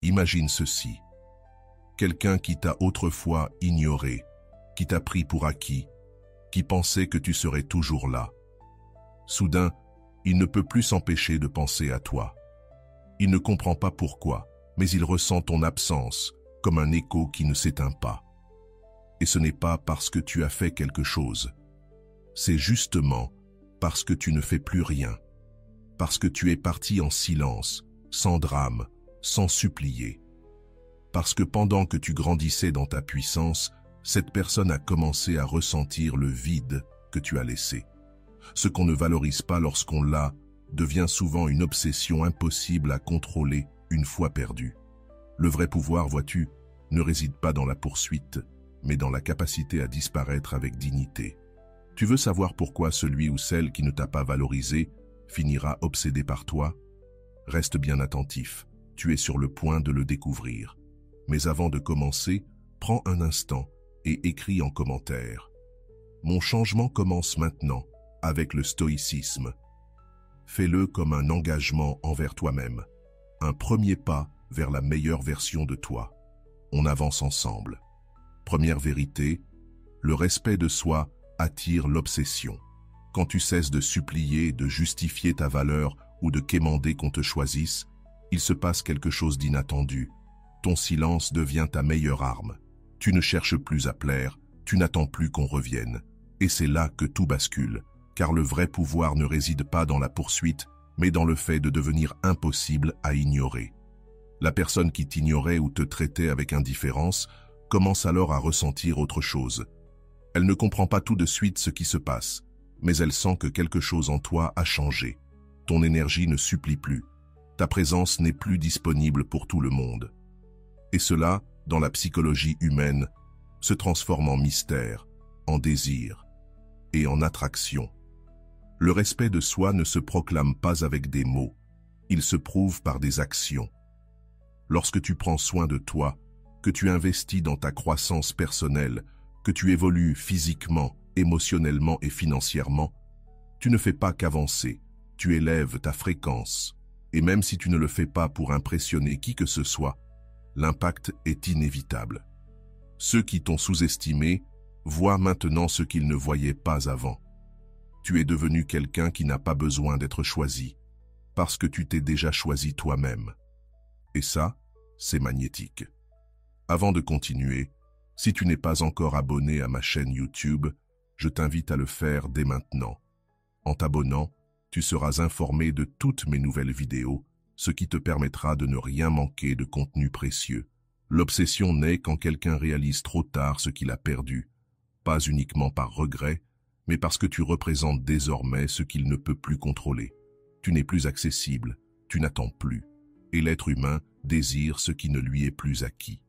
Imagine ceci. Quelqu'un qui t'a autrefois ignoré, qui t'a pris pour acquis, qui pensait que tu serais toujours là. Soudain, il ne peut plus s'empêcher de penser à toi. Il ne comprend pas pourquoi, mais il ressent ton absence comme un écho qui ne s'éteint pas. Et ce n'est pas parce que tu as fait quelque chose. C'est justement parce que tu ne fais plus rien. Parce que tu es parti en silence, sans drame, sans supplier. Parce que pendant que tu grandissais dans ta puissance, cette personne a commencé à ressentir le vide que tu as laissé. Ce qu'on ne valorise pas lorsqu'on l'a devient souvent une obsession impossible à contrôler une fois perdue. Le vrai pouvoir, vois-tu, ne réside pas dans la poursuite, mais dans la capacité à disparaître avec dignité. Tu veux savoir pourquoi celui ou celle qui ne t'a pas valorisé finira obsédé par toi? Reste bien attentif, tu es sur le point de le découvrir. Mais avant de commencer, prends un instant et écris en commentaire. Mon changement commence maintenant, avec le stoïcisme. Fais-le comme un engagement envers toi-même, un premier pas vers la meilleure version de toi. On avance ensemble. Première vérité, le respect de soi attire l'obsession. Quand tu cesses de supplier, de justifier ta valeur ou de quémander qu'on te choisisse, il se passe quelque chose d'inattendu. Ton silence devient ta meilleure arme. Tu ne cherches plus à plaire, tu n'attends plus qu'on revienne. Et c'est là que tout bascule, car le vrai pouvoir ne réside pas dans la poursuite, mais dans le fait de devenir impossible à ignorer. La personne qui t'ignorait ou te traitait avec indifférence commence alors à ressentir autre chose. Elle ne comprend pas tout de suite ce qui se passe, mais elle sent que quelque chose en toi a changé. Ton énergie ne supplie plus. Ta présence n'est plus disponible pour tout le monde. Et cela, dans la psychologie humaine, se transforme en mystère, en désir et en attraction. Le respect de soi ne se proclame pas avec des mots, il se prouve par des actions. Lorsque tu prends soin de toi, que tu investis dans ta croissance personnelle, que tu évolues physiquement, émotionnellement et financièrement, tu ne fais pas qu'avancer, tu élèves ta fréquence. Et même si tu ne le fais pas pour impressionner qui que ce soit, l'impact est inévitable. Ceux qui t'ont sous-estimé voient maintenant ce qu'ils ne voyaient pas avant. Tu es devenu quelqu'un qui n'a pas besoin d'être choisi, parce que tu t'es déjà choisi toi-même. Et ça, c'est magnétique. Avant de continuer, si tu n'es pas encore abonné à ma chaîne YouTube, je t'invite à le faire dès maintenant. En t'abonnant, tu seras informé de toutes mes nouvelles vidéos, ce qui te permettra de ne rien manquer de contenu précieux. L'obsession naît quand quelqu'un réalise trop tard ce qu'il a perdu, pas uniquement par regret, mais parce que tu représentes désormais ce qu'il ne peut plus contrôler. Tu n'es plus accessible, tu n'attends plus, et l'être humain désire ce qui ne lui est plus acquis.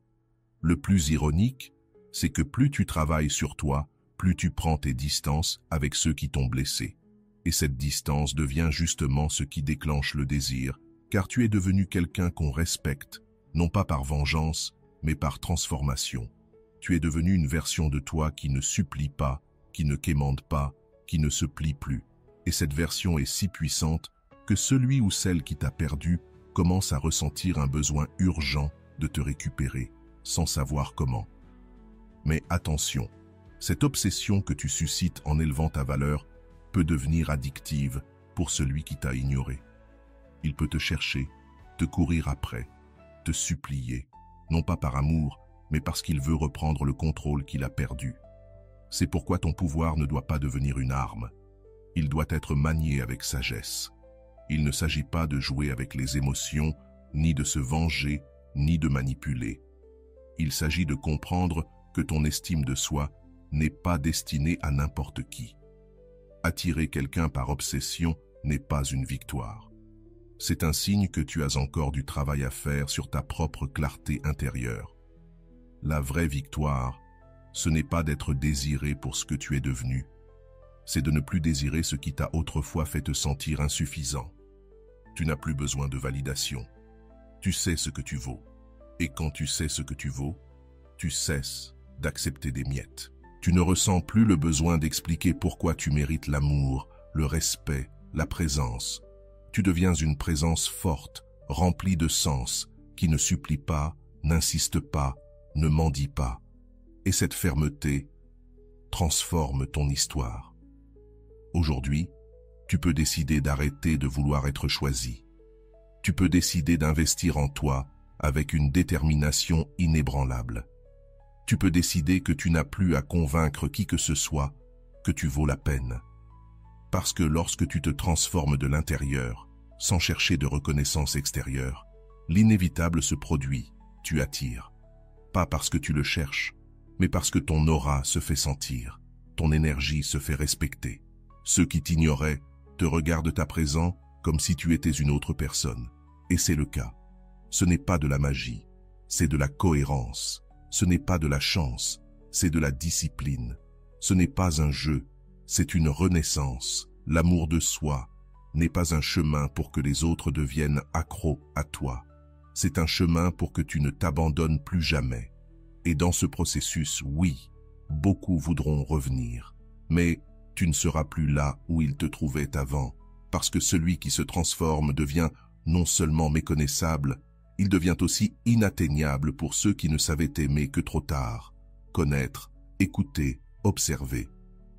Le plus ironique, c'est que plus tu travailles sur toi, plus tu prends tes distances avec ceux qui t'ont blessé. Et cette distance devient justement ce qui déclenche le désir, car tu es devenu quelqu'un qu'on respecte, non pas par vengeance, mais par transformation. Tu es devenu une version de toi qui ne supplie pas, qui ne quémande pas, qui ne se plie plus. Et cette version est si puissante que celui ou celle qui t'a perdu commence à ressentir un besoin urgent de te récupérer, sans savoir comment. Mais attention, cette obsession que tu suscites en élevant ta valeur peut devenir addictive pour celui qui t'a ignoré. Il peut te chercher, te courir après, te supplier, non pas par amour, mais parce qu'il veut reprendre le contrôle qu'il a perdu. C'est pourquoi ton pouvoir ne doit pas devenir une arme. Il doit être manié avec sagesse. Il ne s'agit pas de jouer avec les émotions, ni de se venger, ni de manipuler. Il s'agit de comprendre que ton estime de soi n'est pas destinée à n'importe qui. Attirer quelqu'un par obsession n'est pas une victoire. C'est un signe que tu as encore du travail à faire sur ta propre clarté intérieure. La vraie victoire, ce n'est pas d'être désiré pour ce que tu es devenu, c'est de ne plus désirer ce qui t'a autrefois fait te sentir insuffisant. Tu n'as plus besoin de validation. Tu sais ce que tu vaux. Et quand tu sais ce que tu vaux, tu cesses d'accepter des miettes. Tu ne ressens plus le besoin d'expliquer pourquoi tu mérites l'amour, le respect, la présence. Tu deviens une présence forte, remplie de sens, qui ne supplie pas, n'insiste pas, ne mendie pas. Et cette fermeté transforme ton histoire. Aujourd'hui, tu peux décider d'arrêter de vouloir être choisi. Tu peux décider d'investir en toi avec une détermination inébranlable. Tu peux décider que tu n'as plus à convaincre qui que ce soit que tu vaux la peine. Parce que lorsque tu te transformes de l'intérieur, sans chercher de reconnaissance extérieure, l'inévitable se produit, tu attires. Pas parce que tu le cherches, mais parce que ton aura se fait sentir, ton énergie se fait respecter. Ceux qui t'ignoraient te regardent à présent comme si tu étais une autre personne. Et c'est le cas. Ce n'est pas de la magie, c'est de la cohérence. Ce n'est pas de la chance, c'est de la discipline. Ce n'est pas un jeu, c'est une renaissance. L'amour de soi n'est pas un chemin pour que les autres deviennent accros à toi. C'est un chemin pour que tu ne t'abandonnes plus jamais. Et dans ce processus, oui, beaucoup voudront revenir. Mais tu ne seras plus là où ils te trouvaient avant, parce que celui qui se transforme devient non seulement méconnaissable, il devient aussi inatteignable pour ceux qui ne savaient aimer que trop tard, connaître, écouter, observer.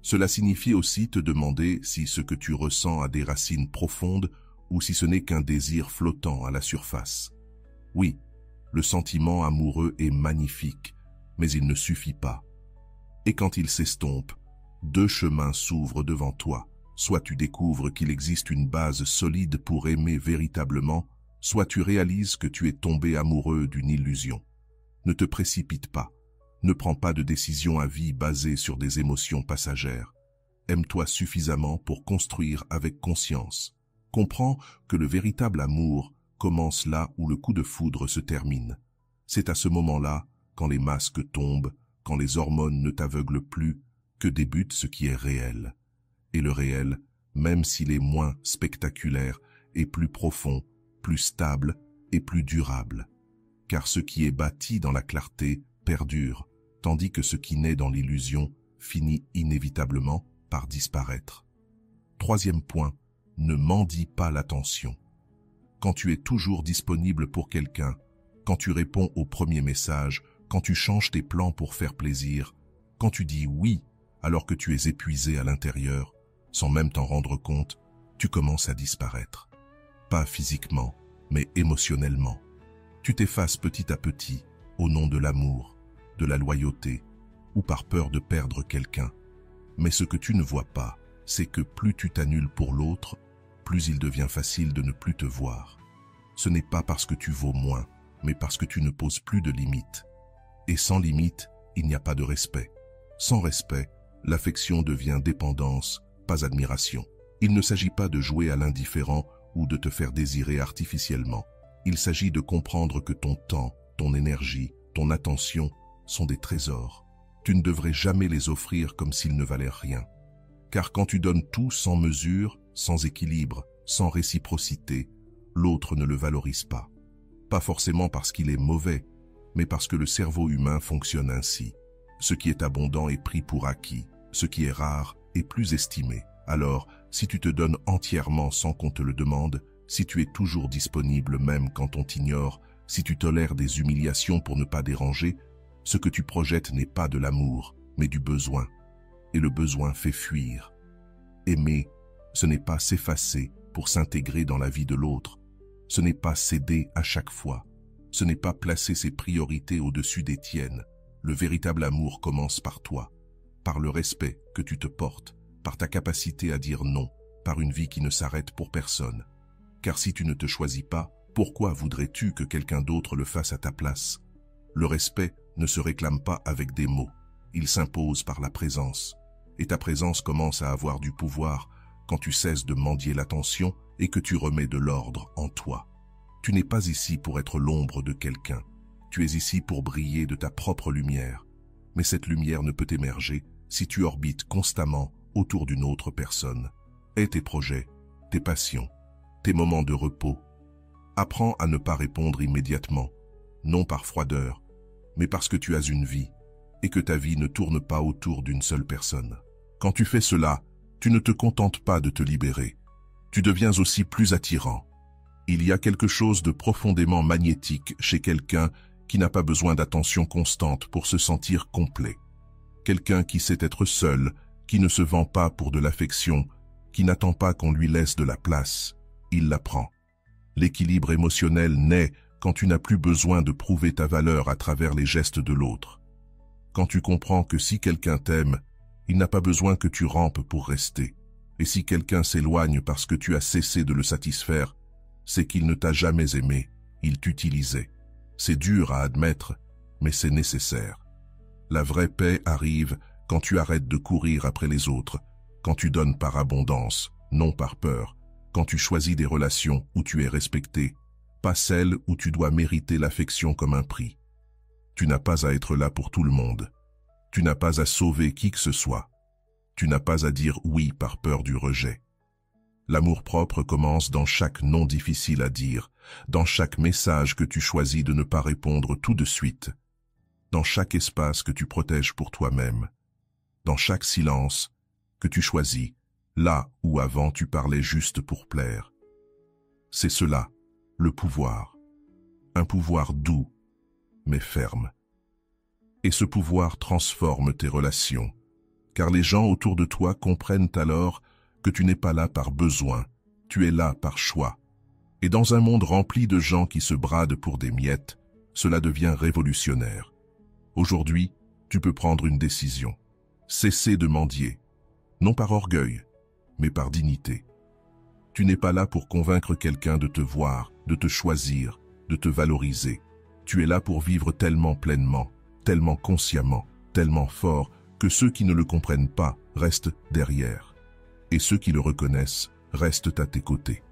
Cela signifie aussi te demander si ce que tu ressens a des racines profondes ou si ce n'est qu'un désir flottant à la surface. Oui, le sentiment amoureux est magnifique, mais il ne suffit pas. Et quand il s'estompe, deux chemins s'ouvrent devant toi. Soit tu découvres qu'il existe une base solide pour aimer véritablement, soit tu réalises que tu es tombé amoureux d'une illusion. Ne te précipite pas. Ne prends pas de décision à vie basée sur des émotions passagères. Aime-toi suffisamment pour construire avec conscience. Comprends que le véritable amour commence là où le coup de foudre se termine. C'est à ce moment-là, quand les masques tombent, quand les hormones ne t'aveuglent plus, que débute ce qui est réel. Et le réel, même s'il est moins spectaculaire, est plus profond, plus stable et plus durable. Car ce qui est bâti dans la clarté perdure, tandis que ce qui naît dans l'illusion finit inévitablement par disparaître. Troisième point, ne mendie pas l'attention. Quand tu es toujours disponible pour quelqu'un, quand tu réponds au premier message, quand tu changes tes plans pour faire plaisir, quand tu dis oui alors que tu es épuisé à l'intérieur, sans même t'en rendre compte, tu commences à disparaître. Pas physiquement, mais émotionnellement. Tu t'effaces petit à petit au nom de l'amour, de la loyauté ou par peur de perdre quelqu'un. Mais ce que tu ne vois pas, c'est que plus tu t'annules pour l'autre, plus il devient facile de ne plus te voir. Ce n'est pas parce que tu vaux moins, mais parce que tu ne poses plus de limites. Et sans limite, il n'y a pas de respect. Sans respect, l'affection devient dépendance, pas admiration. Il ne s'agit pas de jouer à l'indifférent ou de te faire désirer artificiellement. Il s'agit de comprendre que ton temps, ton énergie, ton attention sont des trésors. Tu ne devrais jamais les offrir comme s'ils ne valaient rien. Car quand tu donnes tout sans mesure, sans équilibre, sans réciprocité, l'autre ne le valorise pas. Pas forcément parce qu'il est mauvais, mais parce que le cerveau humain fonctionne ainsi. Ce qui est abondant est pris pour acquis, ce qui est rare est plus estimé. Alors, si tu te donnes entièrement sans qu'on te le demande, si tu es toujours disponible même quand on t'ignore, si tu tolères des humiliations pour ne pas déranger, ce que tu projettes n'est pas de l'amour, mais du besoin. Et le besoin fait fuir. Aimer, ce n'est pas s'effacer pour s'intégrer dans la vie de l'autre. Ce n'est pas céder à chaque fois. Ce n'est pas placer ses priorités au-dessus des tiennes. Le véritable amour commence par toi, par le respect que tu te portes, par ta capacité à dire non, par une vie qui ne s'arrête pour personne. Car si tu ne te choisis pas, pourquoi voudrais-tu que quelqu'un d'autre le fasse à ta place? Le respect ne se réclame pas avec des mots, il s'impose par la présence. Et ta présence commence à avoir du pouvoir quand tu cesses de mendier l'attention et que tu remets de l'ordre en toi. Tu n'es pas ici pour être l'ombre de quelqu'un. Tu es ici pour briller de ta propre lumière. Mais cette lumière ne peut émerger si tu orbites constamment autour d'une autre personne. Aie tes projets, tes passions, tes moments de repos. Apprends à ne pas répondre immédiatement, non par froideur, mais parce que tu as une vie et que ta vie ne tourne pas autour d'une seule personne. Quand tu fais cela, tu ne te contentes pas de te libérer. Tu deviens aussi plus attirant. Il y a quelque chose de profondément magnétique chez quelqu'un qui n'a pas besoin d'attention constante pour se sentir complet. Quelqu'un qui sait être seul, qui ne se vend pas pour de l'affection, qui n'attend pas qu'on lui laisse de la place. Il la prend. L'équilibre émotionnel naît quand tu n'as plus besoin de prouver ta valeur à travers les gestes de l'autre. Quand tu comprends que si quelqu'un t'aime, il n'a pas besoin que tu rampes pour rester. Et si quelqu'un s'éloigne parce que tu as cessé de le satisfaire, c'est qu'il ne t'a jamais aimé, il t'utilisait. C'est dur à admettre, mais c'est nécessaire. La vraie paix arrive quand tu arrêtes de courir après les autres, quand tu donnes par abondance, non par peur, quand tu choisis des relations où tu es respecté, pas celles où tu dois mériter l'affection comme un prix. Tu n'as pas à être là pour tout le monde. Tu n'as pas à sauver qui que ce soit. Tu n'as pas à dire oui par peur du rejet. L'amour-propre commence dans chaque non difficile à dire, dans chaque message que tu choisis de ne pas répondre tout de suite, dans chaque espace que tu protèges pour toi-même, dans chaque silence que tu choisis, là où avant tu parlais juste pour plaire. C'est cela, le pouvoir. Un pouvoir doux, mais ferme. Et ce pouvoir transforme tes relations, car les gens autour de toi comprennent alors que tu n'es pas là par besoin, tu es là par choix. Et dans un monde rempli de gens qui se bradent pour des miettes, cela devient révolutionnaire. Aujourd'hui, tu peux prendre une décision. Cesser de mendier, non par orgueil, mais par dignité. Tu n'es pas là pour convaincre quelqu'un de te voir, de te choisir, de te valoriser. Tu es là pour vivre tellement pleinement, tellement consciemment, tellement fort, que ceux qui ne le comprennent pas restent derrière. Et ceux qui le reconnaissent restent à tes côtés.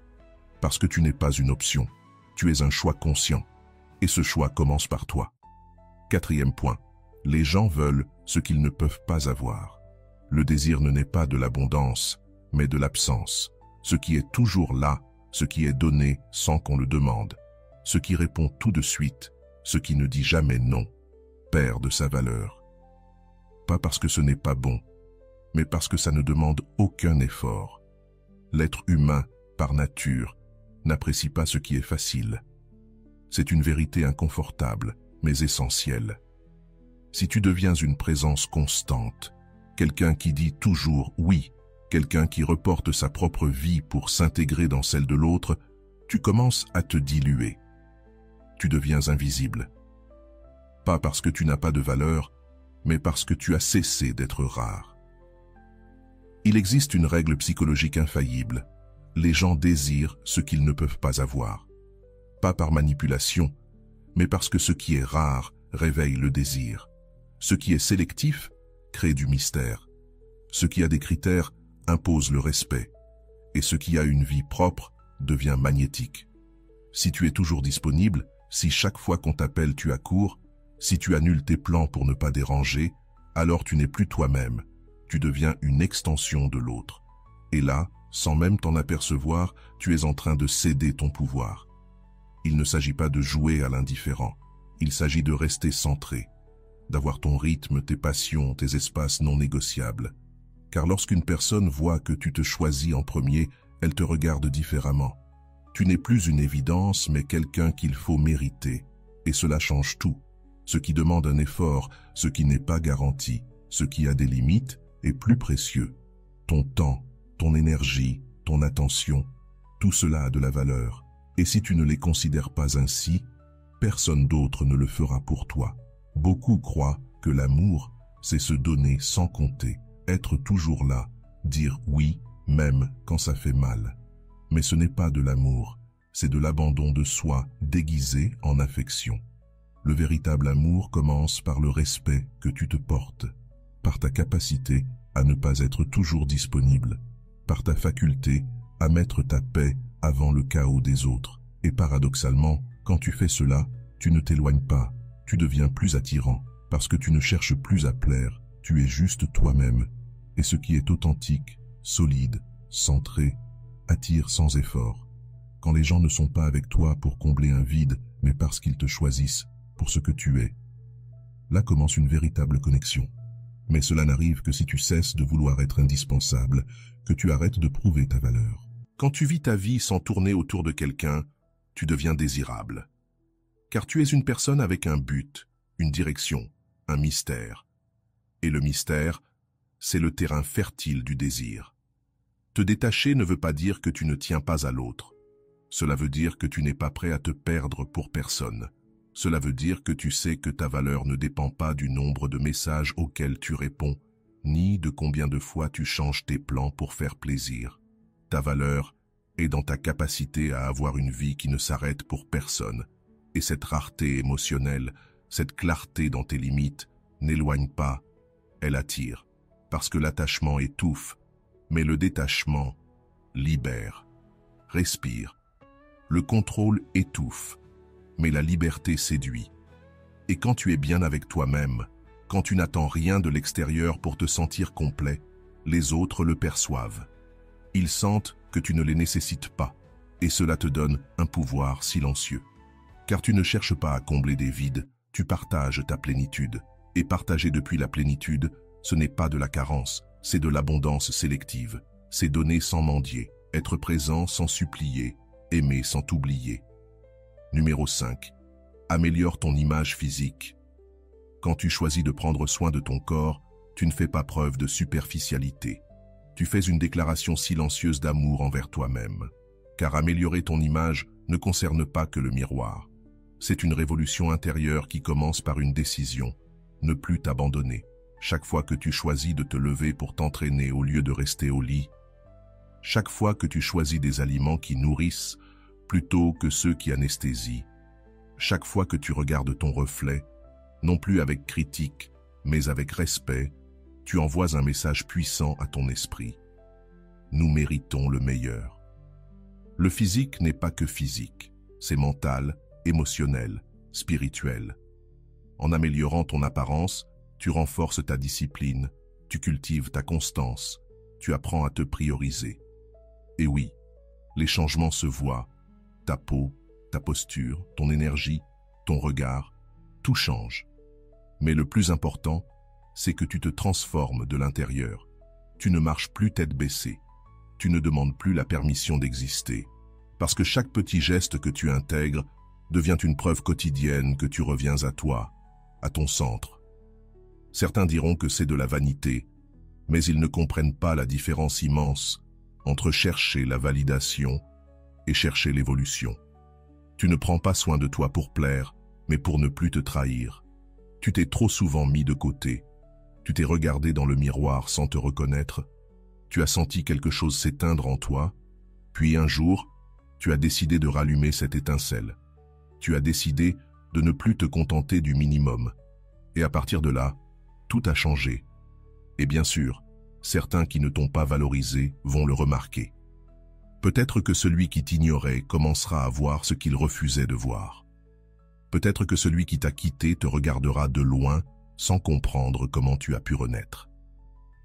Parce que tu n'es pas une option, tu es un choix conscient. Et ce choix commence par toi. 4e point, les gens veulent ce qu'ils ne peuvent pas avoir. Le désir ne naît pas de l'abondance, mais de l'absence. Ce qui est toujours là, ce qui est donné sans qu'on le demande. Ce qui répond tout de suite, ce qui ne dit jamais non, perd de sa valeur. Pas parce que ce n'est pas bon, mais parce que ça ne demande aucun effort. L'être humain, par nature, n'apprécie pas ce qui est facile. C'est une vérité inconfortable, mais essentielle. Si tu deviens une présence constante, quelqu'un qui dit toujours oui, quelqu'un qui reporte sa propre vie pour s'intégrer dans celle de l'autre, tu commences à te diluer. Tu deviens invisible. Pas parce que tu n'as pas de valeur, mais parce que tu as cessé d'être rare. Il existe une règle psychologique infaillible. Les gens désirent ce qu'ils ne peuvent pas avoir. Pas par manipulation, mais parce que ce qui est rare réveille le désir. Ce qui est sélectif crée du mystère. Ce qui a des critères impose le respect. Et ce qui a une vie propre devient magnétique. Si tu es toujours disponible, si chaque fois qu'on t'appelle tu accours, si tu annules tes plans pour ne pas déranger, alors tu n'es plus toi-même. Tu deviens une extension de l'autre. Et là, sans même t'en apercevoir, tu es en train de céder ton pouvoir. Il ne s'agit pas de jouer à l'indifférent. Il s'agit de rester centré, d'avoir ton rythme, tes passions, tes espaces non négociables. Car lorsqu'une personne voit que tu te choisis en premier, elle te regarde différemment. Tu n'es plus une évidence, mais quelqu'un qu'il faut mériter. Et cela change tout. Ce qui demande un effort, ce qui n'est pas garanti, ce qui a des limites est plus précieux. Ton temps, ton énergie, ton attention, tout cela a de la valeur. Et si tu ne les considères pas ainsi, personne d'autre ne le fera pour toi. Beaucoup croient que l'amour, c'est se donner sans compter, être toujours là, dire oui, même quand ça fait mal. Mais ce n'est pas de l'amour, c'est de l'abandon de soi déguisé en affection. Le véritable amour commence par le respect que tu te portes, par ta capacité à ne pas être toujours disponible, par ta faculté à mettre ta paix avant le chaos des autres. Et paradoxalement, quand tu fais cela, tu ne t'éloignes pas, tu deviens plus attirant, parce que tu ne cherches plus à plaire, tu es juste toi-même. Et ce qui est authentique, solide, centré, attire sans effort. Quand les gens ne sont pas avec toi pour combler un vide, mais parce qu'ils te choisissent pour ce que tu es. Là commence une véritable connexion. Mais cela n'arrive que si tu cesses de vouloir être indispensable, que tu arrêtes de prouver ta valeur. Quand tu vis ta vie sans tourner autour de quelqu'un, tu deviens désirable. Car tu es une personne avec un but, une direction, un mystère. Et le mystère, c'est le terrain fertile du désir. Te détacher ne veut pas dire que tu ne tiens pas à l'autre. Cela veut dire que tu n'es pas prêt à te perdre pour personne. Cela veut dire que tu sais que ta valeur ne dépend pas du nombre de messages auxquels tu réponds, ni de combien de fois tu changes tes plans pour faire plaisir. Ta valeur est dans ta capacité à avoir une vie qui ne s'arrête pour personne. Et cette rareté émotionnelle, cette clarté dans tes limites, n'éloigne pas, elle attire. Parce que l'attachement étouffe, mais le détachement libère. Respire. Le contrôle étouffe, mais la liberté séduit. Et quand tu es bien avec toi-même, quand tu n'attends rien de l'extérieur pour te sentir complet, les autres le perçoivent. Ils sentent que tu ne les nécessites pas, et cela te donne un pouvoir silencieux. Car tu ne cherches pas à combler des vides, tu partages ta plénitude. Et partager depuis la plénitude, ce n'est pas de la carence, c'est de l'abondance sélective. C'est donner sans mendier, être présent sans supplier, aimer sans t'oublier. Numéro 5. Améliore ton image physique. Quand tu choisis de prendre soin de ton corps, tu ne fais pas preuve de superficialité. Tu fais une déclaration silencieuse d'amour envers toi-même. Car améliorer ton image ne concerne pas que le miroir. C'est une révolution intérieure qui commence par une décision, ne plus t'abandonner. Chaque fois que tu choisis de te lever pour t'entraîner au lieu de rester au lit, chaque fois que tu choisis des aliments qui nourrissent plutôt que ceux qui anesthésient, chaque fois que tu regardes ton reflet, non plus avec critique, mais avec respect, tu envoies un message puissant à ton esprit. Nous méritons le meilleur. Le physique n'est pas que physique, c'est mental, émotionnel, spirituel. En améliorant ton apparence, tu renforces ta discipline, tu cultives ta constance, tu apprends à te prioriser. Et oui, les changements se voient, ta peau, ta posture, ton énergie, ton regard, tout change. Mais le plus important, c'est que tu te transformes de l'intérieur. Tu ne marches plus tête baissée. Tu ne demandes plus la permission d'exister. Parce que chaque petit geste que tu intègres devient une preuve quotidienne que tu reviens à toi, à ton centre. Certains diront que c'est de la vanité, mais ils ne comprennent pas la différence immense entre chercher la validation et chercher l'évolution. Tu ne prends pas soin de toi pour plaire, mais pour ne plus te trahir. Tu t'es trop souvent mis de côté. Tu t'es regardé dans le miroir sans te reconnaître. Tu as senti quelque chose s'éteindre en toi, puis un jour, tu as décidé de rallumer cette étincelle. Tu as décidé de ne plus te contenter du minimum. Et à partir de là, tout a changé. Et bien sûr, certains qui ne t'ont pas valorisé vont le remarquer. Peut-être que celui qui t'ignorait commencera à voir ce qu'il refusait de voir. Peut-être que celui qui t'a quitté te regardera de loin sans comprendre comment tu as pu renaître.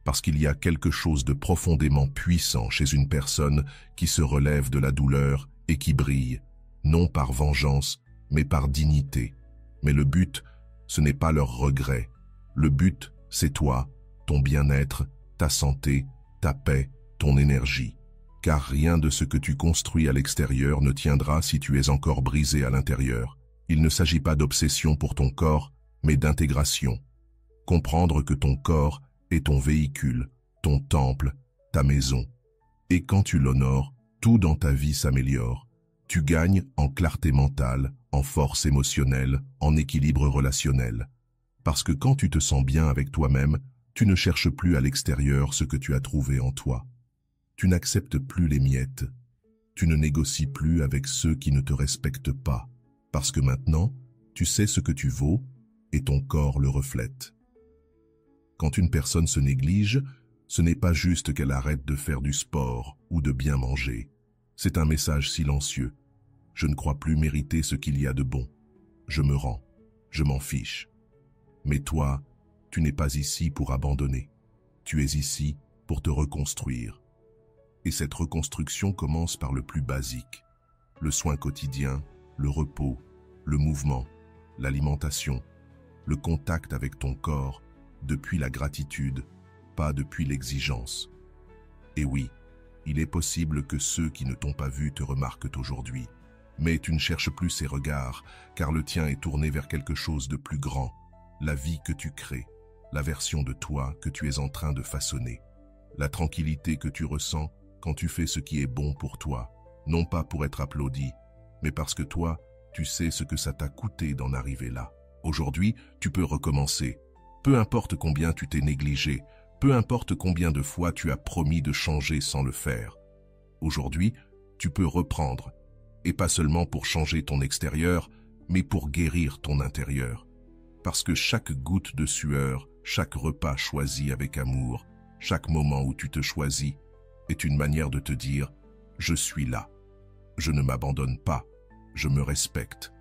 Parce qu'il y a quelque chose de profondément puissant chez une personne qui se relève de la douleur et qui brille, non par vengeance, mais par dignité. Mais le but, ce n'est pas leur regret. Le but, c'est toi, ton bien-être, ta santé, ta paix, ton énergie. Car rien de ce que tu construis à l'extérieur ne tiendra si tu es encore brisé à l'intérieur. Il ne s'agit pas d'obsession pour ton corps, mais d'intégration. Comprendre que ton corps est ton véhicule, ton temple, ta maison. Et quand tu l'honores, tout dans ta vie s'améliore. Tu gagnes en clarté mentale, en force émotionnelle, en équilibre relationnel. Parce que quand tu te sens bien avec toi-même, tu ne cherches plus à l'extérieur ce que tu as trouvé en toi. Tu n'acceptes plus les miettes. Tu ne négocies plus avec ceux qui ne te respectent pas. Parce que maintenant, tu sais ce que tu vaux et ton corps le reflète. Quand une personne se néglige, ce n'est pas juste qu'elle arrête de faire du sport ou de bien manger. C'est un message silencieux. Je ne crois plus mériter ce qu'il y a de bon. Je me rends. Je m'en fiche. Mais toi, tu n'es pas ici pour abandonner. Tu es ici pour te reconstruire. Et cette reconstruction commence par le plus basique. Le soin quotidien, le repos, le mouvement, l'alimentation, le contact avec ton corps, depuis la gratitude, pas depuis l'exigence. Et oui, il est possible que ceux qui ne t'ont pas vu te remarquent aujourd'hui. Mais tu ne cherches plus ses regards, car le tien est tourné vers quelque chose de plus grand, la vie que tu crées, la version de toi que tu es en train de façonner, la tranquillité que tu ressens quand tu fais ce qui est bon pour toi, non pas pour être applaudi, mais parce que toi, tu sais ce que ça t'a coûté d'en arriver là. Aujourd'hui, tu peux recommencer. Peu importe combien tu t'es négligé, peu importe combien de fois tu as promis de changer sans le faire. Aujourd'hui, tu peux reprendre, et pas seulement pour changer ton extérieur, mais pour guérir ton intérieur. Parce que chaque goutte de sueur, chaque repas choisi avec amour, chaque moment où tu te choisis, est une manière de te dire « Je suis là, je ne m'abandonne pas, je me respecte ».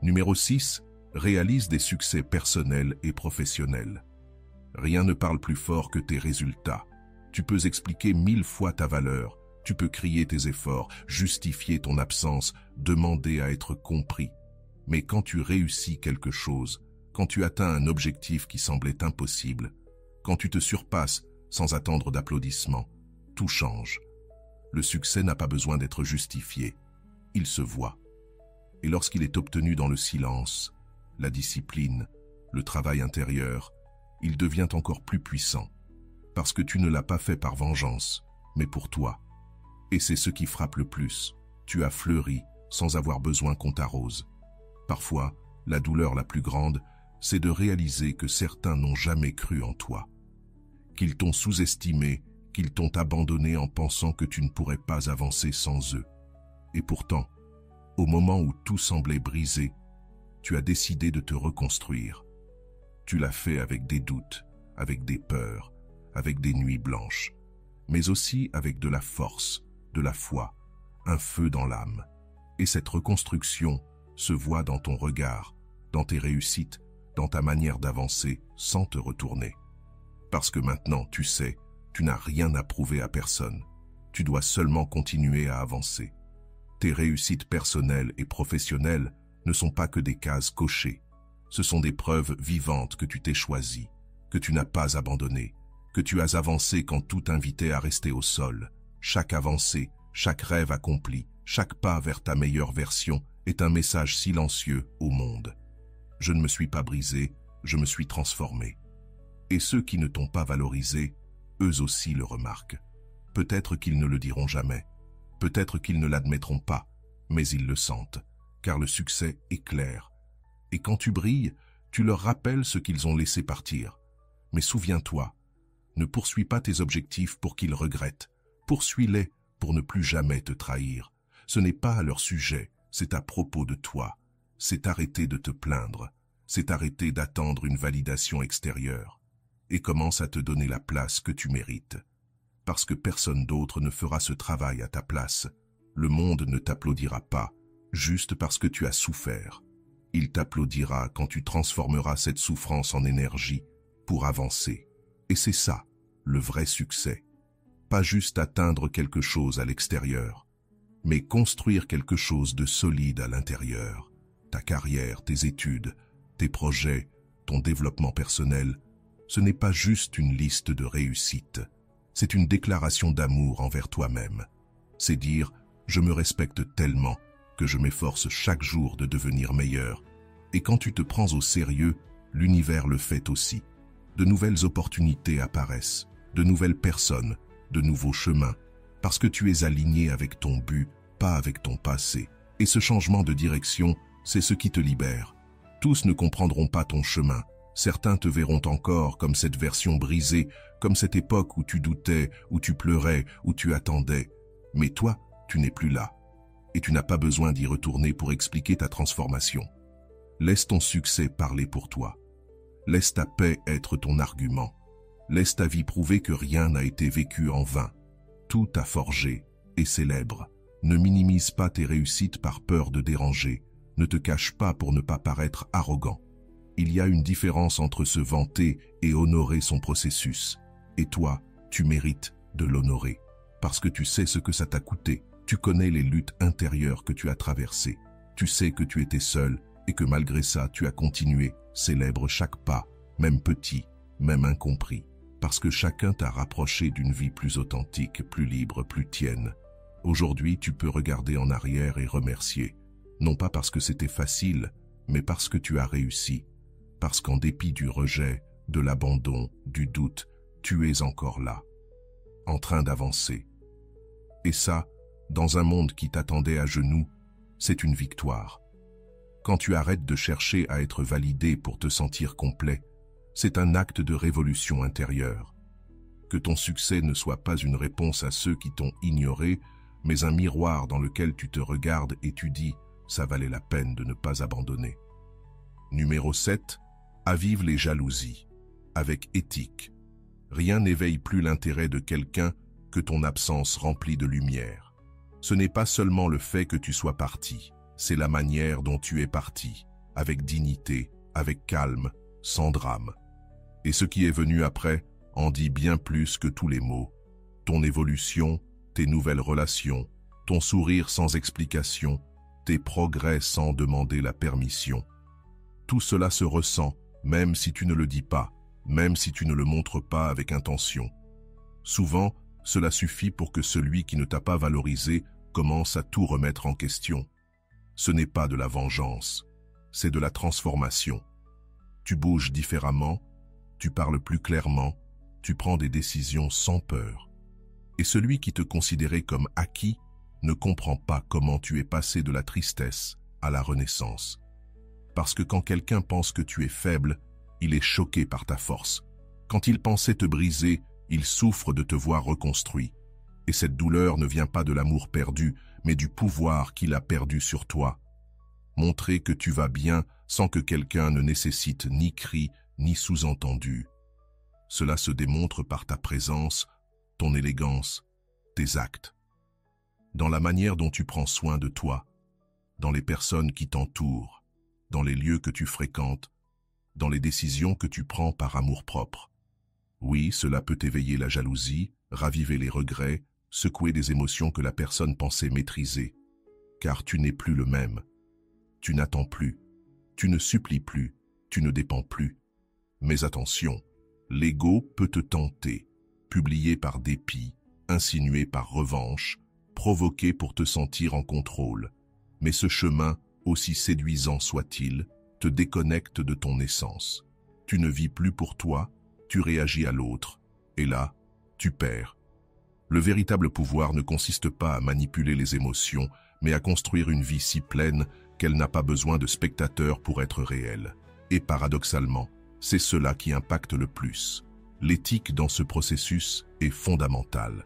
Numéro 6. Réalise des succès personnels et professionnels. Rien ne parle plus fort que tes résultats. Tu peux expliquer 1000 fois ta valeur, tu peux crier tes efforts, justifier ton absence, demander à être compris. Mais quand tu réussis quelque chose, quand tu atteins un objectif qui semblait impossible, quand tu te surpasses sans attendre d'applaudissements, tout change. Le succès n'a pas besoin d'être justifié, il se voit. Et lorsqu'il est obtenu dans le silence, la discipline, le travail intérieur, il devient encore plus puissant, parce que tu ne l'as pas fait par vengeance, mais pour toi. Et c'est ce qui frappe le plus, tu as fleuri sans avoir besoin qu'on t'arrose. Parfois, la douleur la plus grande, c'est de réaliser que certains n'ont jamais cru en toi, qu'ils t'ont sous-estimé, qu'ils t'ont abandonné en pensant que tu ne pourrais pas avancer sans eux. Et pourtant, au moment où tout semblait brisé, tu as décidé de te reconstruire. Tu l'as fait avec des doutes, avec des peurs, avec des nuits blanches, mais aussi avec de la force, de la foi, un feu dans l'âme. Et cette reconstruction se voit dans ton regard, dans tes réussites, dans ta manière d'avancer sans te retourner. Parce que maintenant, tu sais, tu n'as rien à prouver à personne. Tu dois seulement continuer à avancer. Tes réussites personnelles et professionnelles ne sont pas que des cases cochées. Ce sont des preuves vivantes que tu t'es choisi, que tu n'as pas abandonné, que tu as avancé quand tout t'invitait à rester au sol. Chaque avancée, chaque rêve accompli, chaque pas vers ta meilleure version est un message silencieux au monde. Je ne me suis pas brisé, je me suis transformé. Et ceux qui ne t'ont pas valorisé, eux aussi le remarquent. Peut-être qu'ils ne le diront jamais, peut-être qu'ils ne l'admettront pas, mais ils le sentent, car le succès est clair. Et quand tu brilles, tu leur rappelles ce qu'ils ont laissé partir. Mais souviens-toi, ne poursuis pas tes objectifs pour qu'ils regrettent, poursuis-les pour ne plus jamais te trahir. Ce n'est pas à leur sujet, c'est à propos de toi. C'est arrêter de te plaindre, c'est arrêter d'attendre une validation extérieure. Et commence à te donner la place que tu mérites. Parce que personne d'autre ne fera ce travail à ta place. Le monde ne t'applaudira pas, juste parce que tu as souffert. Il t'applaudira quand tu transformeras cette souffrance en énergie pour avancer. Et c'est ça, le vrai succès. Pas juste atteindre quelque chose à l'extérieur, mais construire quelque chose de solide à l'intérieur. Ta carrière, tes études, tes projets, ton développement personnel, ce n'est pas juste une liste de réussites. C'est une déclaration d'amour envers toi-même. C'est dire « je me respecte tellement que je m'efforce chaque jour de devenir meilleur ». Et quand tu te prends au sérieux, l'univers le fait aussi. De nouvelles opportunités apparaissent, de nouvelles personnes, de nouveaux chemins, parce que tu es aligné avec ton but, pas avec ton passé. Et ce changement de direction, c'est ce qui te libère. Tous ne comprendront pas ton chemin. Certains te verront encore comme cette version brisée, comme cette époque où tu doutais, où tu pleurais, où tu attendais. Mais toi, tu n'es plus là. Et tu n'as pas besoin d'y retourner pour expliquer ta transformation. Laisse ton succès parler pour toi. Laisse ta paix être ton argument. Laisse ta vie prouver que rien n'a été vécu en vain. Tout a forgé et célèbre. Ne minimise pas tes réussites par peur de déranger. Ne te cache pas pour ne pas paraître arrogant. Il y a une différence entre se vanter et honorer son processus. Et toi, tu mérites de l'honorer. Parce que tu sais ce que ça t'a coûté. Tu connais les luttes intérieures que tu as traversées. Tu sais que tu étais seul et que malgré ça, tu as continué. Célèbre chaque pas, même petit, même incompris. Parce que chacun t'a rapproché d'une vie plus authentique, plus libre, plus tienne. Aujourd'hui, tu peux regarder en arrière et remercier, non pas parce que c'était facile, mais parce que tu as réussi, parce qu'en dépit du rejet, de l'abandon, du doute, tu es encore là, en train d'avancer. Et ça, dans un monde qui t'attendait à genoux, c'est une victoire. Quand tu arrêtes de chercher à être validé pour te sentir complet, c'est un acte de révolution intérieure. Que ton succès ne soit pas une réponse à ceux qui t'ont ignoré, mais un miroir dans lequel tu te regardes et tu dis « ça valait la peine de ne pas abandonner ». Numéro 7. Avive les jalousies. Avec éthique. Rien n'éveille plus l'intérêt de quelqu'un que ton absence remplie de lumière. Ce n'est pas seulement le fait que tu sois parti, c'est la manière dont tu es parti, avec dignité, avec calme, sans drame. Et ce qui est venu après en dit bien plus que tous les mots. Ton évolution, tes nouvelles relations, ton sourire sans explication, tes progrès sans demander la permission. Tout cela se ressent, même si tu ne le dis pas, même si tu ne le montres pas avec intention. Souvent, cela suffit pour que celui qui ne t'a pas valorisé commence à tout remettre en question. Ce n'est pas de la vengeance, c'est de la transformation. Tu bouges différemment, tu parles plus clairement, tu prends des décisions sans peur. Et celui qui te considérait comme acquis ne comprend pas comment tu es passé de la tristesse à la renaissance. Parce que quand quelqu'un pense que tu es faible, il est choqué par ta force. Quand il pensait te briser, il souffre de te voir reconstruit. Et cette douleur ne vient pas de l'amour perdu, mais du pouvoir qu'il a perdu sur toi. Montrer que tu vas bien sans que quelqu'un ne nécessite ni cri, ni sous-entendu. Cela se démontre par ta présence, ton élégance, tes actes. Dans la manière dont tu prends soin de toi, dans les personnes qui t'entourent, dans les lieux que tu fréquentes, dans les décisions que tu prends par amour-propre. Oui, cela peut éveiller la jalousie, raviver les regrets, secouer des émotions que la personne pensait maîtriser. Car tu n'es plus le même. Tu n'attends plus, tu ne supplies plus, tu ne dépends plus. Mais attention, l'ego peut te tenter, publier par dépit, insinuer par revanche, provoquer pour te sentir en contrôle. Mais ce chemin, aussi séduisant soit-il, te déconnecte de ton essence. Tu ne vis plus pour toi, tu réagis à l'autre, et là, tu perds. Le véritable pouvoir ne consiste pas à manipuler les émotions, mais à construire une vie si pleine qu'elle n'a pas besoin de spectateurs pour être réelle. Et paradoxalement, c'est cela qui impacte le plus. L'éthique dans ce processus est fondamentale.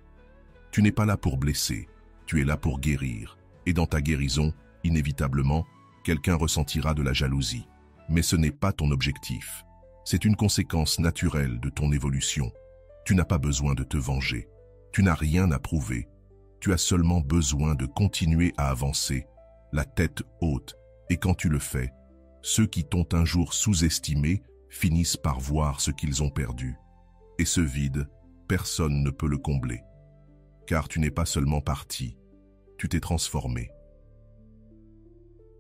Tu n'es pas là pour blesser, tu es là pour guérir. Et dans ta guérison, inévitablement, quelqu'un ressentira de la jalousie. Mais ce n'est pas ton objectif. C'est une conséquence naturelle de ton évolution. Tu n'as pas besoin de te venger. Tu n'as rien à prouver. Tu as seulement besoin de continuer à avancer, la tête haute. Et quand tu le fais, ceux qui t'ont un jour sous-estimé finissent par voir ce qu'ils ont perdu. Et ce vide, personne ne peut le combler. Car tu n'es pas seulement parti, tu t'es transformé.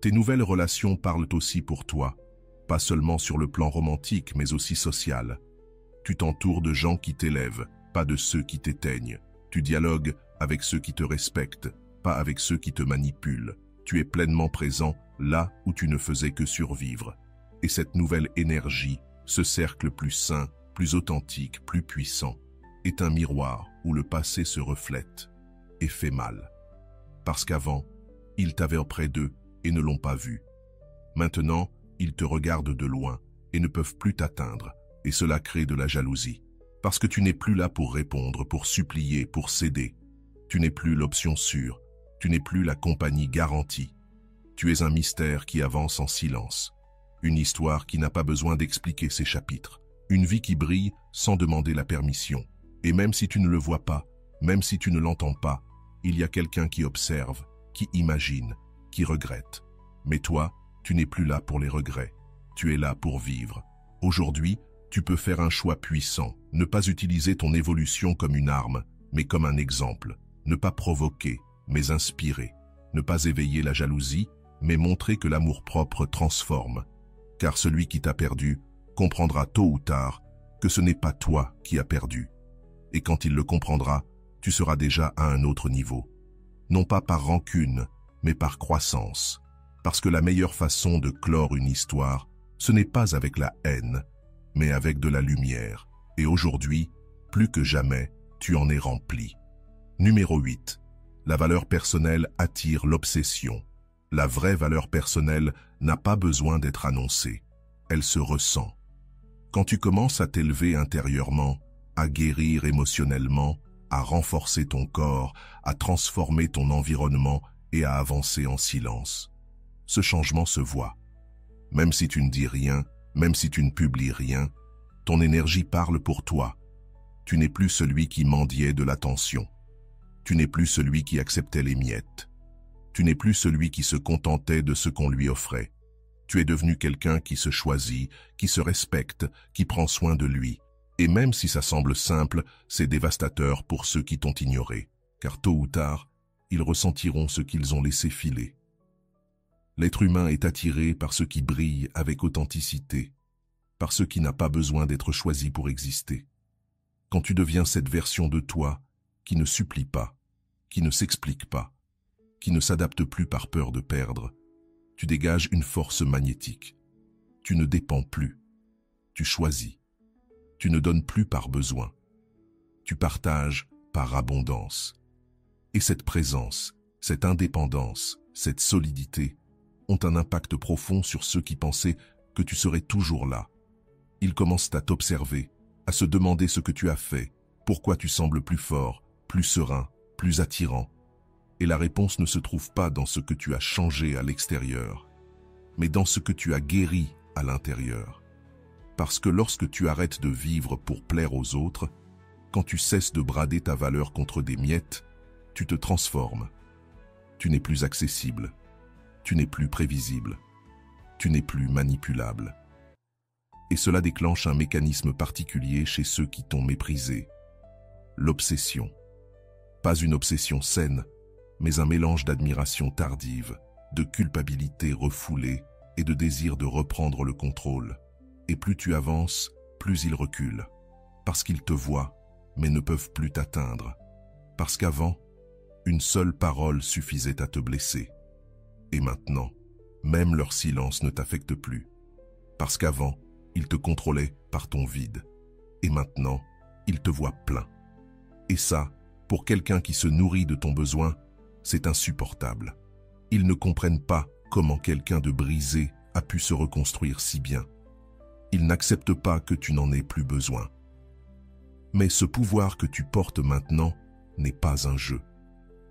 Tes nouvelles relations parlent aussi pour toi, pas seulement sur le plan romantique, mais aussi social. Tu t'entoures de gens qui t'élèvent, pas de ceux qui t'éteignent. Tu dialogues avec ceux qui te respectent, pas avec ceux qui te manipulent. Tu es pleinement présent là où tu ne faisais que survivre. Et cette nouvelle énergie, ce cercle plus sain, plus authentique, plus puissant, est un miroir où le passé se reflète et fait mal. Parce qu'avant, ils t'avaient auprès d'eux et ne l'ont pas vu. Maintenant, ils te regardent de loin et ne peuvent plus t'atteindre, et cela crée de la jalousie. Parce que tu n'es plus là pour répondre, pour supplier, pour céder. Tu n'es plus l'option sûre, tu n'es plus la compagnie garantie. Tu es un mystère qui avance en silence. Une histoire qui n'a pas besoin d'expliquer ses chapitres. Une vie qui brille sans demander la permission. Et même si tu ne le vois pas, même si tu ne l'entends pas, il y a quelqu'un qui observe, qui imagine, qui regrette. Mais toi, tu n'es plus là pour les regrets. Tu es là pour vivre. Aujourd'hui, tu peux faire un choix puissant. Ne pas utiliser ton évolution comme une arme, mais comme un exemple. Ne pas provoquer, mais inspirer. Ne pas éveiller la jalousie, mais montrer que l'amour-propre transforme. Car celui qui t'a perdu comprendra tôt ou tard que ce n'est pas toi qui as perdu. Et quand il le comprendra, tu seras déjà à un autre niveau. non pas par rancune, mais par croissance. Parce que la meilleure façon de clore une histoire, ce n'est pas avec la haine, mais avec de la lumière. Et aujourd'hui, plus que jamais, tu en es rempli. Numéro 8. La valeur personnelle attire l'obsession. La vraie valeur personnelle n'a pas besoin d'être annoncée. Elle se ressent. Quand tu commences à t'élever intérieurement, à guérir émotionnellement, à renforcer ton corps, à transformer ton environnement et à avancer en silence, ce changement se voit. Même si tu ne dis rien, même si tu ne publies rien, ton énergie parle pour toi. Tu n'es plus celui qui mendiait de l'attention. Tu n'es plus celui qui acceptait les miettes. Tu n'es plus celui qui se contentait de ce qu'on lui offrait. Tu es devenu quelqu'un qui se choisit, qui se respecte, qui prend soin de lui. Et même si ça semble simple, c'est dévastateur pour ceux qui t'ont ignoré, car tôt ou tard, ils ressentiront ce qu'ils ont laissé filer. L'être humain est attiré par ce qui brille avec authenticité, par ce qui n'a pas besoin d'être choisi pour exister. Quand tu deviens cette version de toi qui ne supplie pas, qui ne s'explique pas, qui ne s'adapte plus par peur de perdre, tu dégages une force magnétique. Tu ne dépends plus. Tu choisis. Tu ne donnes plus par besoin. Tu partages par abondance. Et cette présence, cette indépendance, cette solidité ont un impact profond sur ceux qui pensaient que tu serais toujours là. Ils commencent à t'observer, à se demander ce que tu as fait, pourquoi tu sembles plus fort, plus serein, plus attirant. Et la réponse ne se trouve pas dans ce que tu as changé à l'extérieur, mais dans ce que tu as guéri à l'intérieur. Parce que lorsque tu arrêtes de vivre pour plaire aux autres, quand tu cesses de brader ta valeur contre des miettes, tu te transformes. Tu n'es plus accessible. Tu n'es plus prévisible. Tu n'es plus manipulable. Et cela déclenche un mécanisme particulier chez ceux qui t'ont méprisé. L'obsession. Pas une obsession saine, mais un mélange d'admiration tardive, de culpabilité refoulée et de désir de reprendre le contrôle. Et plus tu avances, plus ils reculent. Parce qu'ils te voient, mais ne peuvent plus t'atteindre. Parce qu'avant, une seule parole suffisait à te blesser. Et maintenant, même leur silence ne t'affecte plus. Parce qu'avant, ils te contrôlaient par ton vide. Et maintenant, ils te voient plein. Et ça, pour quelqu'un qui se nourrit de ton besoin, c'est insupportable. Ils ne comprennent pas comment quelqu'un de brisé a pu se reconstruire si bien. Ils n'acceptent pas que tu n'en aies plus besoin. Mais ce pouvoir que tu portes maintenant n'est pas un jeu.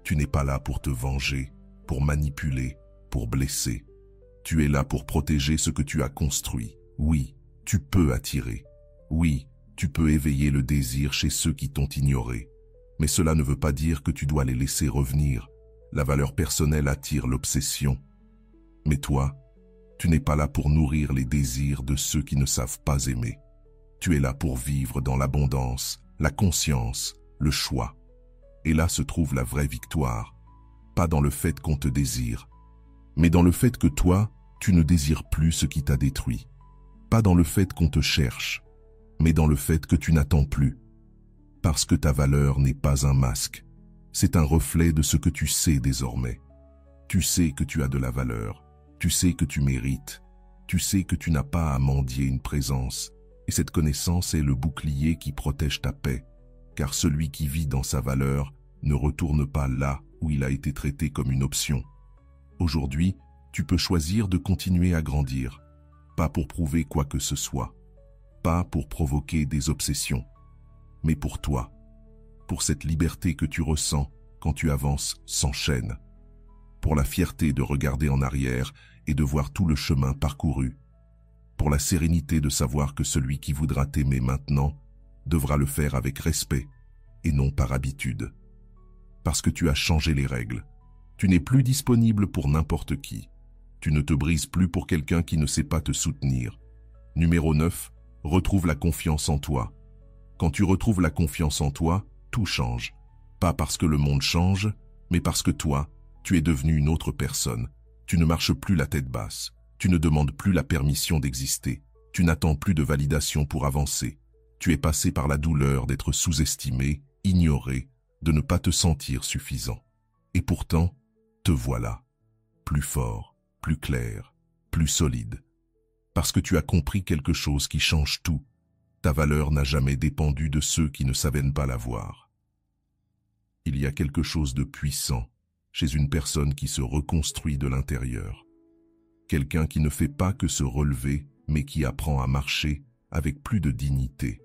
Tu n'es pas là pour te venger, pour manipuler, pour blesser. Tu es là pour protéger ce que tu as construit. Oui, tu peux attirer. Oui, tu peux éveiller le désir chez ceux qui t'ont ignoré. Mais cela ne veut pas dire que tu dois les laisser revenir. La valeur personnelle attire l'obsession. Mais toi, tu n'es pas là pour nourrir les désirs de ceux qui ne savent pas aimer. Tu es là pour vivre dans l'abondance, la conscience, le choix. Et là se trouve la vraie victoire. Pas dans le fait qu'on te désire, mais dans le fait que toi, tu ne désires plus ce qui t'a détruit. Pas dans le fait qu'on te cherche, mais dans le fait que tu n'attends plus. Parce que ta valeur n'est pas un masque. C'est un reflet de ce que tu sais désormais. Tu sais que tu as de la valeur. Tu sais que tu mérites. Tu sais que tu n'as pas à mendier une présence. Et cette connaissance est le bouclier qui protège ta paix. Car celui qui vit dans sa valeur ne retourne pas là où il a été traité comme une option. Aujourd'hui, tu peux choisir de continuer à grandir. Pas pour prouver quoi que ce soit. Pas pour provoquer des obsessions. Mais pour toi. Pour cette liberté que tu ressens quand tu avances sans chaîne. Pour la fierté de regarder en arrière et de voir tout le chemin parcouru. Pour la sérénité de savoir que celui qui voudra t'aimer maintenant devra le faire avec respect et non par habitude. Parce que tu as changé les règles. Tu n'es plus disponible pour n'importe qui. Tu ne te brises plus pour quelqu'un qui ne sait pas te soutenir. Numéro 9, retrouve la confiance en toi. Quand tu retrouves la confiance en toi, tout change. Pas parce que le monde change, mais parce que toi, tu es devenu une autre personne. Tu ne marches plus la tête basse. Tu ne demandes plus la permission d'exister. Tu n'attends plus de validation pour avancer. Tu es passé par la douleur d'être sous-estimé, ignoré, de ne pas te sentir suffisant. Et pourtant, te voilà, plus fort, plus clair, plus solide. Parce que tu as compris quelque chose qui change tout. Ta valeur n'a jamais dépendu de ceux qui ne savaient pas la voir. Il y a quelque chose de puissant chez une personne qui se reconstruit de l'intérieur. Quelqu'un qui ne fait pas que se relever, mais qui apprend à marcher avec plus de dignité.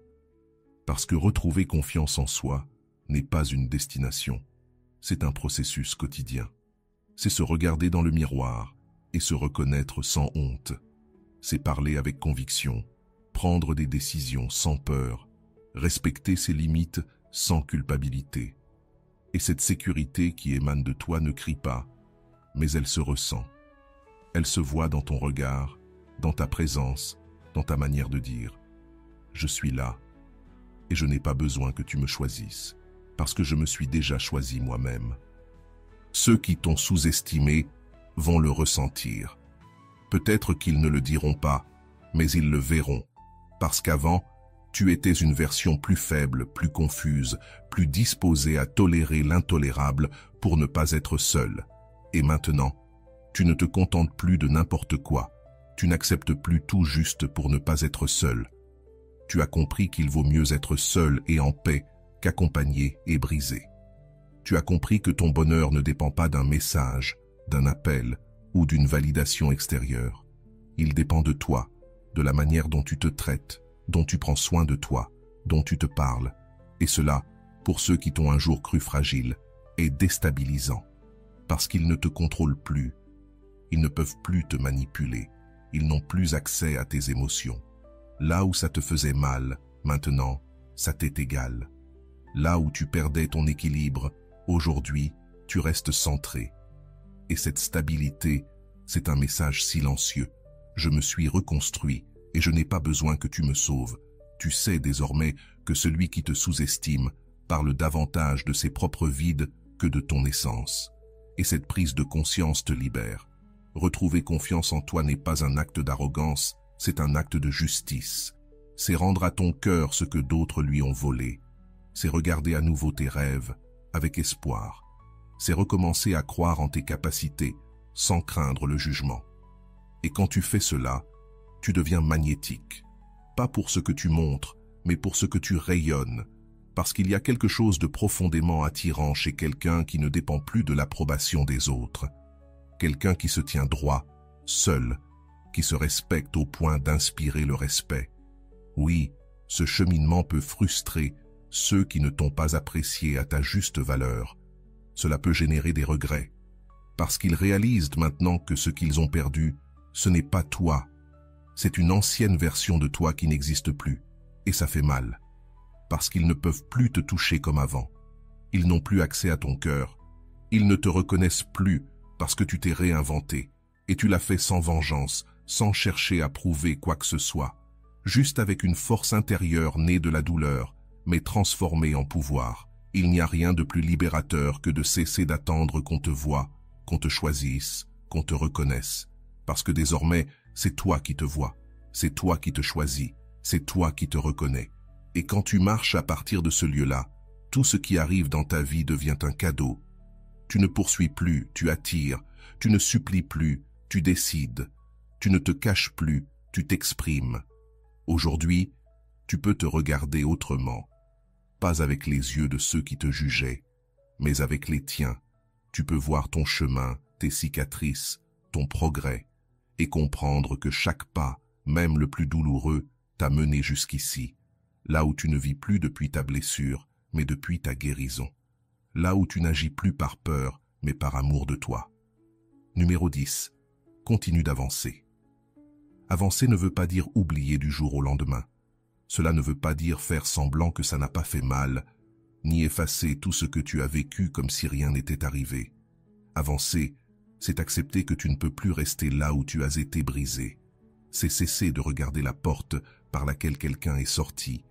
Parce que retrouver confiance en soi n'est pas une destination, c'est un processus quotidien. C'est se regarder dans le miroir et se reconnaître sans honte. C'est parler avec conviction, prendre des décisions sans peur, respecter ses limites sans culpabilité. Et cette sécurité qui émane de toi ne crie pas, mais elle se ressent. Elle se voit dans ton regard, dans ta présence, dans ta manière de dire « Je suis là et je n'ai pas besoin que tu me choisisses, parce que je me suis déjà choisi moi-même. » Ceux qui t'ont sous-estimé vont le ressentir. Peut-être qu'ils ne le diront pas, mais ils le verront, parce qu'avant, tu étais une version plus faible, plus confuse, plus disposée à tolérer l'intolérable pour ne pas être seule. Et maintenant, tu ne te contentes plus de n'importe quoi. Tu n'acceptes plus tout juste pour ne pas être seul. Tu as compris qu'il vaut mieux être seul et en paix qu'accompagné et brisé. Tu as compris que ton bonheur ne dépend pas d'un message, d'un appel ou d'une validation extérieure. Il dépend de toi, de la manière dont tu te traites, dont tu prends soin de toi, dont tu te parles. Et cela, pour ceux qui t'ont un jour cru fragile, est déstabilisant. Parce qu'ils ne te contrôlent plus. Ils ne peuvent plus te manipuler. Ils n'ont plus accès à tes émotions. Là où ça te faisait mal, maintenant, ça t'est égal. Là où tu perdais ton équilibre, aujourd'hui, tu restes centré. Et cette stabilité, c'est un message silencieux. Je me suis reconstruit et je n'ai pas besoin que tu me sauves. Tu sais désormais que celui qui te sous-estime parle davantage de ses propres vides que de ton essence. Et cette prise de conscience te libère. Retrouver confiance en toi n'est pas un acte d'arrogance, c'est un acte de justice. C'est rendre à ton cœur ce que d'autres lui ont volé. C'est regarder à nouveau tes rêves avec espoir. C'est recommencer à croire en tes capacités sans craindre le jugement. Et quand tu fais cela, tu deviens magnétique. Pas pour ce que tu montres, mais pour ce que tu rayonnes. Parce qu'il y a quelque chose de profondément attirant chez quelqu'un qui ne dépend plus de l'approbation des autres. Quelqu'un qui se tient droit, seul, qui se respecte au point d'inspirer le respect. Oui, ce cheminement peut frustrer ceux qui ne t'ont pas apprécié à ta juste valeur. Cela peut générer des regrets, parce qu'ils réalisent maintenant que ce qu'ils ont perdu, ce n'est pas toi. C'est une ancienne version de toi qui n'existe plus, et ça fait mal, parce qu'ils ne peuvent plus te toucher comme avant. Ils n'ont plus accès à ton cœur. Ils ne te reconnaissent plus parce que tu t'es réinventé, et tu l'as fait sans vengeance, sans chercher à prouver quoi que ce soit, juste avec une force intérieure née de la douleur, mais transformée en pouvoir. Il n'y a rien de plus libérateur que de cesser d'attendre qu'on te voie, qu'on te choisisse, qu'on te reconnaisse, parce que désormais, c'est toi qui te vois, c'est toi qui te choisis, c'est toi qui te reconnais. Et quand tu marches à partir de ce lieu-là, tout ce qui arrive dans ta vie devient un cadeau. Tu ne poursuis plus, tu attires, tu ne supplies plus, tu décides, tu ne te caches plus, tu t'exprimes. Aujourd'hui, tu peux te regarder autrement, pas avec les yeux de ceux qui te jugeaient, mais avec les tiens. Tu peux voir ton chemin, tes cicatrices, ton progrès, et comprendre que chaque pas, même le plus douloureux, t'a mené jusqu'ici, là où tu ne vis plus depuis ta blessure, mais depuis ta guérison. Là où tu n'agis plus par peur, mais par amour de toi. Numéro 10. Continue d'avancer. Avancer ne veut pas dire oublier du jour au lendemain. Cela ne veut pas dire faire semblant que ça n'a pas fait mal, ni effacer tout ce que tu as vécu comme si rien n'était arrivé. Avancer, c'est accepter que tu ne peux plus rester là où tu as été brisé. C'est cesser de regarder la porte par laquelle quelqu'un est sorti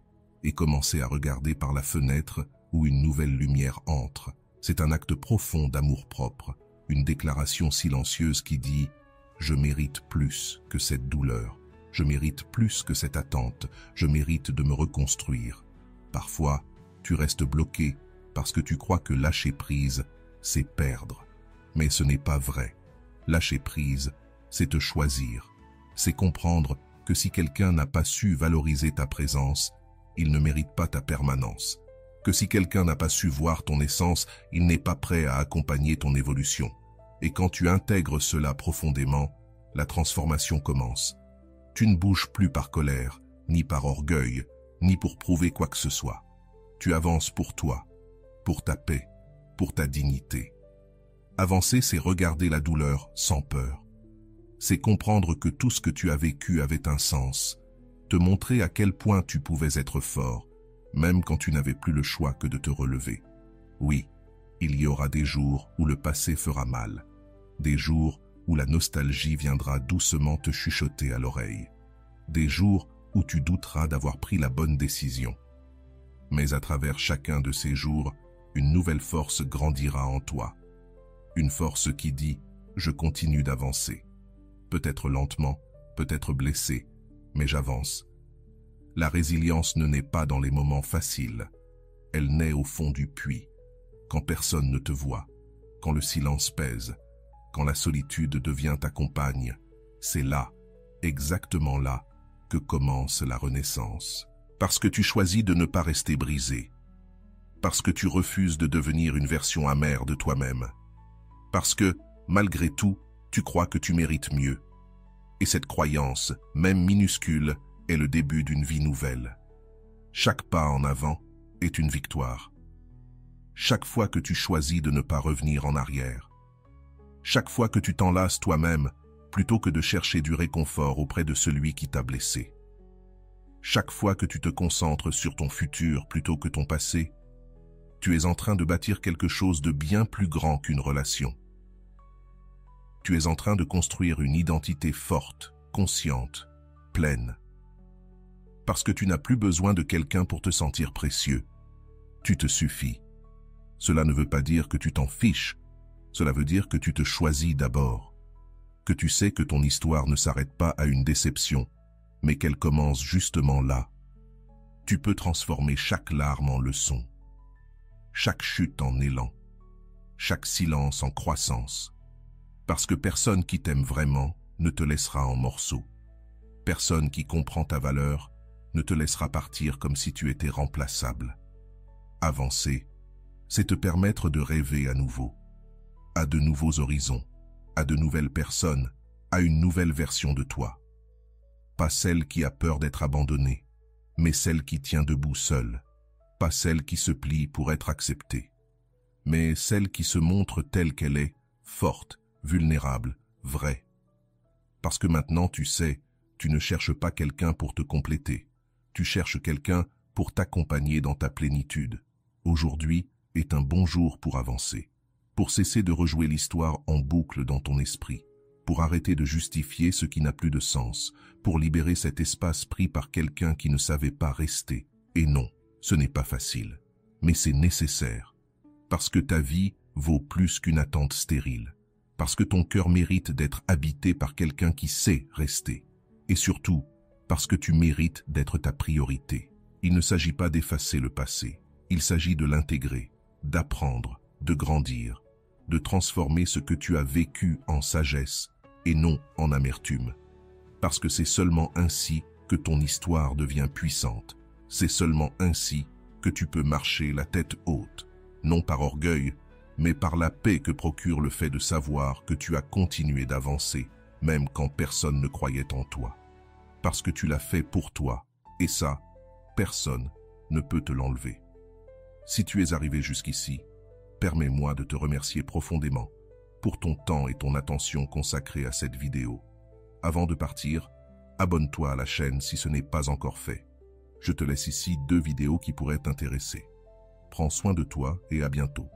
et commencer à regarder par la fenêtre où une nouvelle lumière entre. C'est un acte profond d'amour-propre, une déclaration silencieuse qui dit « Je mérite plus que cette douleur, je mérite plus que cette attente, je mérite de me reconstruire. » Parfois, tu restes bloqué parce que tu crois que lâcher prise, c'est perdre. Mais ce n'est pas vrai. Lâcher prise, c'est te choisir. C'est comprendre que si quelqu'un n'a pas su valoriser ta présence, il ne mérite pas ta permanence. Que si quelqu'un n'a pas su voir ton essence, il n'est pas prêt à accompagner ton évolution. Et quand tu intègres cela profondément, la transformation commence. Tu ne bouges plus par colère, ni par orgueil, ni pour prouver quoi que ce soit. Tu avances pour toi, pour ta paix, pour ta dignité. Avancer, c'est regarder la douleur sans peur. C'est comprendre que tout ce que tu as vécu avait un sens, te montrer à quel point tu pouvais être fort, même quand tu n'avais plus le choix que de te relever. Oui, il y aura des jours où le passé fera mal, des jours où la nostalgie viendra doucement te chuchoter à l'oreille, des jours où tu douteras d'avoir pris la bonne décision. Mais à travers chacun de ces jours, une nouvelle force grandira en toi. Une force qui dit « Je continue d'avancer ». Peut-être lentement, peut-être blessé, mais j'avance. La résilience ne naît pas dans les moments faciles. Elle naît au fond du puits, quand personne ne te voit, quand le silence pèse, quand la solitude devient ta compagne. C'est là, exactement là, que commence la renaissance. Parce que tu choisis de ne pas rester brisé. Parce que tu refuses de devenir une version amère de toi-même. Parce que, malgré tout, tu crois que tu mérites mieux. Et cette croyance, même minuscule, est le début d'une vie nouvelle. Chaque pas en avant est une victoire. Chaque fois que tu choisis de ne pas revenir en arrière. Chaque fois que tu t'enlaces toi-même, plutôt que de chercher du réconfort auprès de celui qui t'a blessé. Chaque fois que tu te concentres sur ton futur plutôt que ton passé, tu es en train de bâtir quelque chose de bien plus grand qu'une relation. Tu es en train de construire une identité forte, consciente, pleine. Parce que tu n'as plus besoin de quelqu'un pour te sentir précieux. Tu te suffis. Cela ne veut pas dire que tu t'en fiches. Cela veut dire que tu te choisis d'abord. Que tu sais que ton histoire ne s'arrête pas à une déception, mais qu'elle commence justement là. Tu peux transformer chaque larme en leçon, chaque chute en élan, chaque silence en croissance. Parce que personne qui t'aime vraiment ne te laissera en morceaux. Personne qui comprend ta valeur ne te laissera partir comme si tu étais remplaçable. Avancer, c'est te permettre de rêver à nouveau, à de nouveaux horizons, à de nouvelles personnes, à une nouvelle version de toi. Pas celle qui a peur d'être abandonnée, mais celle qui tient debout seule. Pas celle qui se plie pour être acceptée, mais celle qui se montre telle qu'elle est, forte, vulnérable, vraie. Parce que maintenant tu sais, tu ne cherches pas quelqu'un pour te compléter, tu cherches quelqu'un pour t'accompagner dans ta plénitude. Aujourd'hui est un bon jour pour avancer, pour cesser de rejouer l'histoire en boucle dans ton esprit, pour arrêter de justifier ce qui n'a plus de sens, pour libérer cet espace pris par quelqu'un qui ne savait pas rester. Et non, ce n'est pas facile, mais c'est nécessaire, parce que ta vie vaut plus qu'une attente stérile, parce que ton cœur mérite d'être habité par quelqu'un qui sait rester, et surtout, parce que tu mérites d'être ta priorité. Il ne s'agit pas d'effacer le passé, il s'agit de l'intégrer, d'apprendre, de grandir, de transformer ce que tu as vécu en sagesse et non en amertume. Parce que c'est seulement ainsi que ton histoire devient puissante. C'est seulement ainsi que tu peux marcher la tête haute, non par orgueil, mais par la paix que procure le fait de savoir que tu as continué d'avancer, même quand personne ne croyait en toi. Parce que tu l'as fait pour toi, et ça, personne ne peut te l'enlever. Si tu es arrivé jusqu'ici, permets-moi de te remercier profondément pour ton temps et ton attention consacrés à cette vidéo. Avant de partir, abonne-toi à la chaîne si ce n'est pas encore fait. Je te laisse ici 2 vidéos qui pourraient t'intéresser. Prends soin de toi et à bientôt.